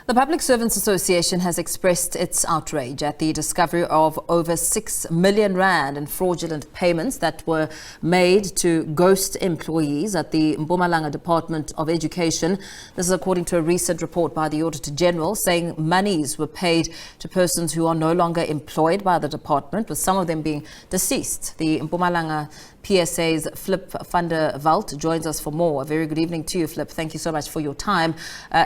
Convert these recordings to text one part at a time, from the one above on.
The Public Servants Association has expressed its outrage at the discovery of over 6 million rand in fraudulent payments that were made to ghost employees at the Mpumalanga Department of Education. This is according to a recent report by the Auditor-General saying monies were paid to persons who are no longer employed by the department, with some of them being deceased. The Mpumalanga PSA's Flip van der Walt joins us for more. A very good evening to you, Flip. Thank you so much for your time.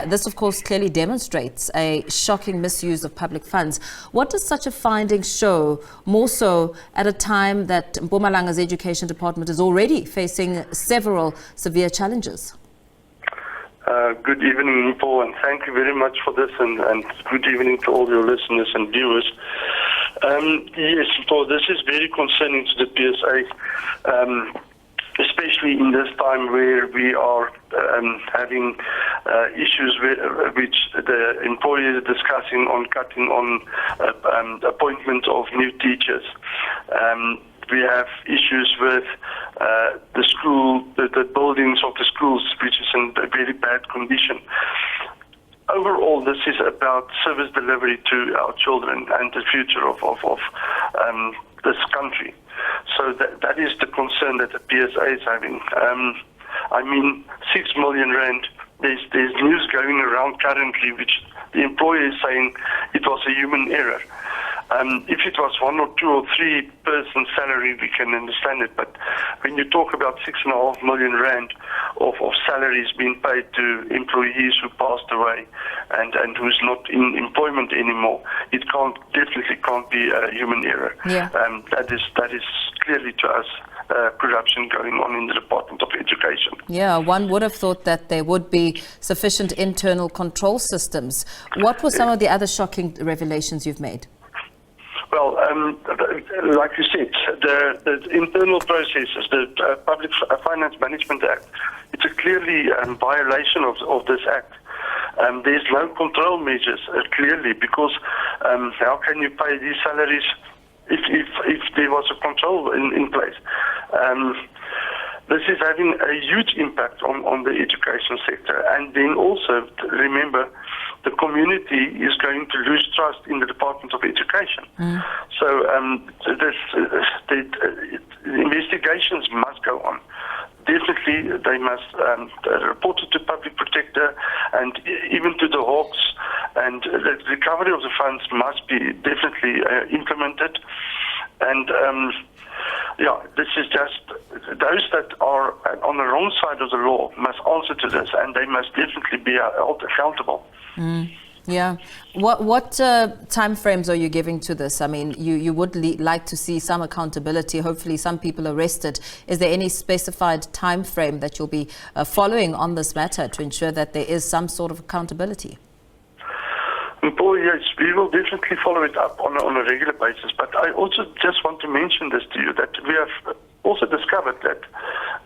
This, of course, clearly demonstrates a shocking misuse of public funds. What does such a finding show, more so at a time that Mpumalanga's Education Department is already facing several severe challenges? Good evening, Paul, and thank you very much for this, and good evening to all your listeners and viewers. Yes, Paul, this is very concerning to the PSA, especially in this time where we are having issues which the employers are discussing on cutting on appointment of new teachers. We have issues with the school, the buildings of the schools, which is in a very bad condition. Overall, this is about service delivery to our children and the future of this country. So that is the concern that the PSA is having. 6 million rand. There's news going around currently which the employer is saying it was a human error. If it was 1 or 2 or 3 person salary, we can understand it. But when you talk about 6.5 million rand of salaries being paid to employees who passed away and who's not in employment anymore, it definitely can't be a human error. Yeah. That is clearly to us corruption going on in the Department of Education. Yeah, one would have thought that there would be sufficient internal control systems. What were some of the other shocking revelations you've made? Well, like you said, the internal processes, the Public Finance Management Act, it's a clearly violation of this act. There's no control measures, clearly, because how can you pay these salaries if there was a control in place? This is having a huge impact on the education sector. And then also, remember, the community is going to lose trust in the Department of Education. So the investigations must go on. Definitely, they must report it to Public Protector and even to the Hawks. And the recovery of the funds must be definitely implemented. And this is just those that are on the wrong side of the law must answer to this, and they must definitely be held accountable. Yeah. What time frames are you giving to this? I mean, you would like to see some accountability, hopefully some people arrested. Is there any specified time frame that you'll be following on this matter to ensure that there is some sort of accountability? Paul, yes, we will definitely follow it up on a regular basis. But I also just want to mention this to you, that we have also discovered that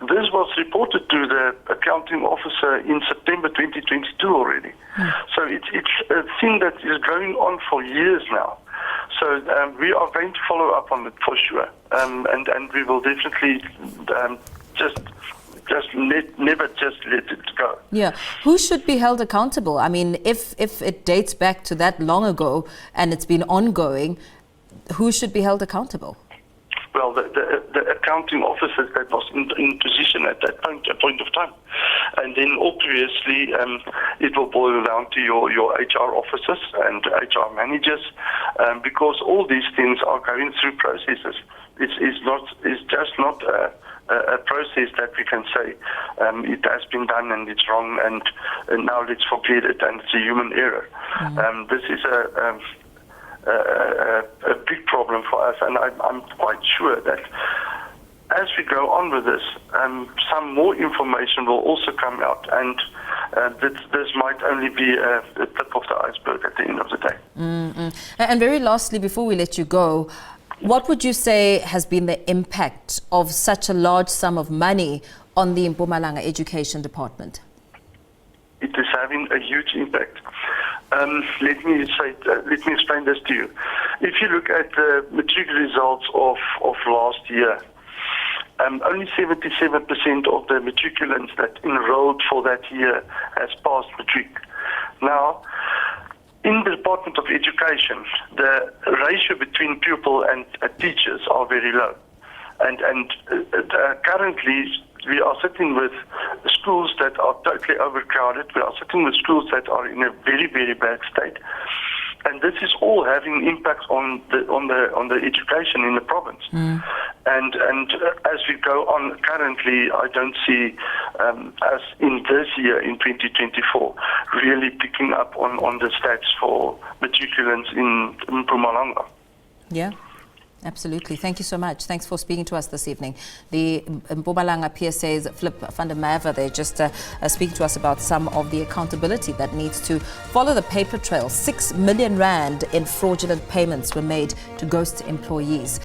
this was reported to the accounting officer in September 2022 already. So it's a thing that is going on for years now. So we are going to follow up on it for sure. And we will definitely never just let it go. Yeah. Who should be held accountable? I mean, if it dates back to that long ago and it's been ongoing, who should be held accountable? Well, the accounting officer that was in position at that point of time. And then obviously it will boil down to your HR officers and HR managers, because all these things are going through processes. It's just not a process that we can say it has been done and it's wrong and now let's forget it and it's a human error. This is a big problem for us, and I'm quite sure that as we go on with this, some more information will also come out, and this might only be the tip of the iceberg at the end of the day. And very lastly, before we let you go, what would you say has been the impact of such a large sum of money on the Mpumalanga Education Department? It is having a huge impact. Let me explain this to you. If you look at the matric results of last year, only 77% of the matriculants that enrolled for that year has passed matric. Now, Department of Education, the ratio between pupil and teachers are very low. And currently, we are sitting with schools that are totally overcrowded. We are sitting with schools that are in a very, very bad state. And this is all having impact on the education in the province. And as we go on, currently, I don't see us in this year, in 2024, really picking up on the stats for matriculants in Mpumalanga. Yeah. Absolutely. Thank you so much. Thanks for speaking to us this evening. The Mpumalanga PSA's Flip van der Merwe, they're just speaking to us about some of the accountability that needs to follow the paper trail. 6 million rand in fraudulent payments were made to ghost employees.